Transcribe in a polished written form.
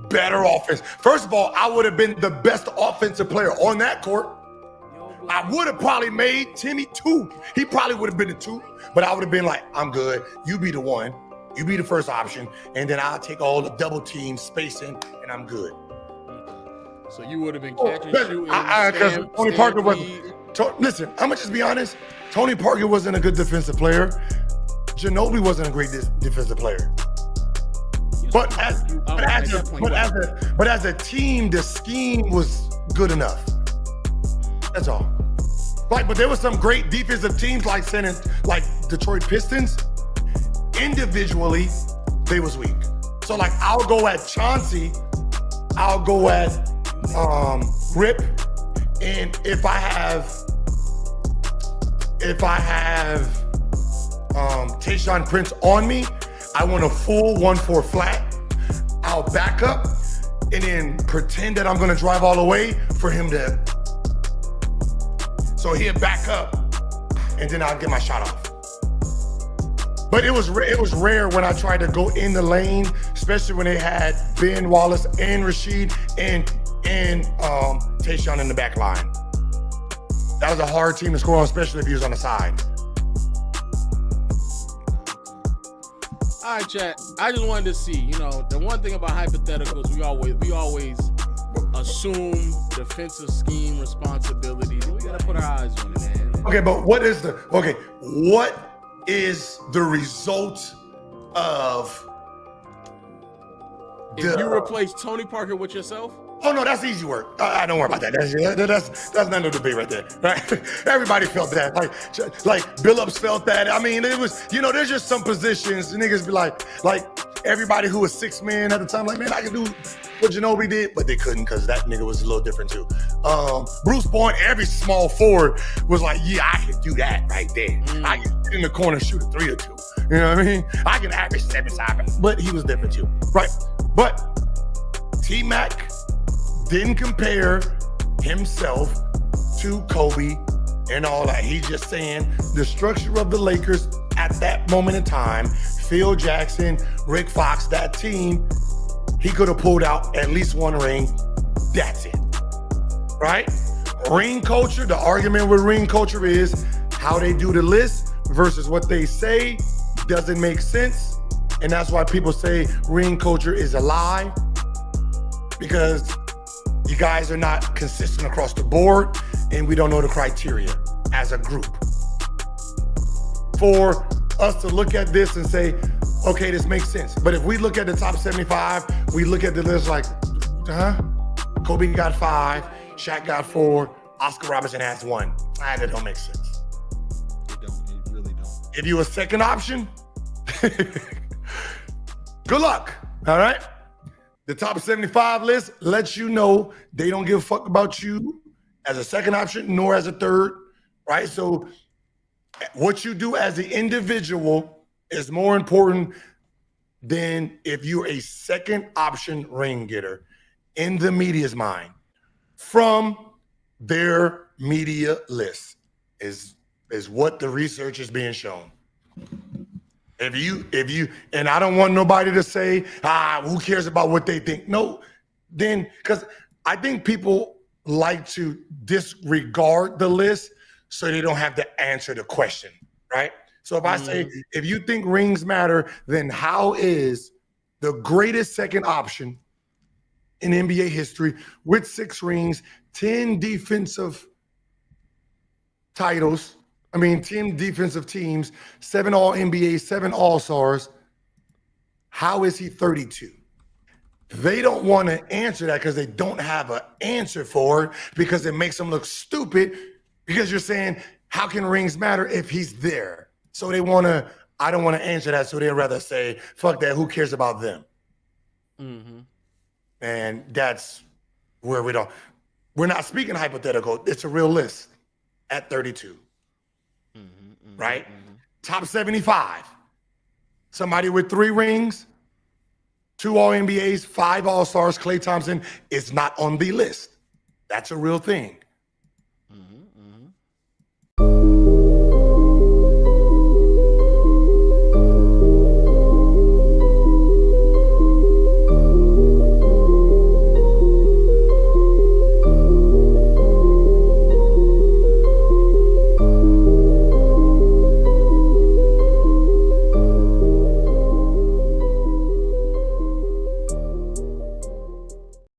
better offense. First of all, I would have been the best offensive player on that court. I would have probably made Timmy 2. He probably would have been the 2, but I would have been like, I'm good. You be the 1. You be the first option, and then I'll take all the double teams, spacing, and I'm good. So you would have been catching, shooting. Because Tony Parker wasn't. Listen, I'm gonna just be honest. Tony Parker wasn't a good defensive player. Ginobili wasn't a great defensive player. But as a team, the scheme was good enough. That's all. But there were some great defensive teams like Detroit Pistons. Individually, they was weak. So I'll go at Chauncey, I'll go at Rip, and if I have Tayshaun Prince on me, I want a full 1-4 flat. I'll back up and then pretend that I'm gonna drive all the way for him to. So he'll back up, and then I'll get my shot off. But it was rare when I tried to go in the lane, especially when they had Ben Wallace and Rasheed and Tayshaun in the back line. That was a hard team to score on, especially if he was on the side. All right, chat. I just wanted to see, the one thing about hypotheticals, we always assume defensive scheme responsibilities. We gotta put our eyes on it, man. Okay, but what is the result of if you replace Tony Parker with yourself? Oh no, that's easy work. I don't worry about that. That's none of the debate right there. Right? Everybody felt that. Like Billups felt that. I mean, it was, there's just some positions niggas be like everybody who was 6 men at the time, man, I can do what Ginobili did, but they couldn't because that nigga was a little different too. Bruce Bowen, every small forward was like, yeah, I can do that right there. I can sit in the corner, shoot a 3 or 2. You know what I mean? I can average 7 sides, but he was different too, right? But T-Mac didn't compare himself to Kobe and all that. He's just saying the structure of the Lakers at that moment in time, Phil Jackson, Rick Fox, that team, he could have pulled out at least 1 ring. That's it, right? Ring culture, the argument with ring culture is how they do the list versus what they say doesn't make sense. And that's why people say ring culture is a lie, because you guys are not consistent across the board, and we don't know the criteria as a group. For us to look at this and say, okay, this makes sense. But if we look at the top 75, we look at the list like, Kobe got 5, Shaq got 4, Oscar Robertson has 1. That don't make sense. It really don't. If you a second option, good luck, all right? The top 75 list lets you know they don't give a fuck about you as a second option, nor as a third, right? So what you do as the individual is more important than if you're a second option ring getter in the media's mind from their media list is what the research is being shown. If you, and I don't want nobody to say, who cares about what they think? No, then, because I think people like to disregard the list so they don't have to answer the question, right? So if I say, if you think rings matter, then how is the greatest second option in NBA history with 6 rings, 10 defensive titles, 10 defensive teams, 7 All-NBA, 7 All-Stars. How is he 32? They don't want to answer that because they don't have an answer for it, because it makes them look stupid, because you're saying, how can rings matter if he's there? So I don't want to answer that, so they'd rather say, fuck that, who cares about them? Mm-hmm. And that's where we're not speaking hypothetical. It's a real list at 32. Right? Top 75. Somebody with 3 rings, 2 All-NBAs, 5 All-Stars, Klay Thompson is not on the list. That's a real thing.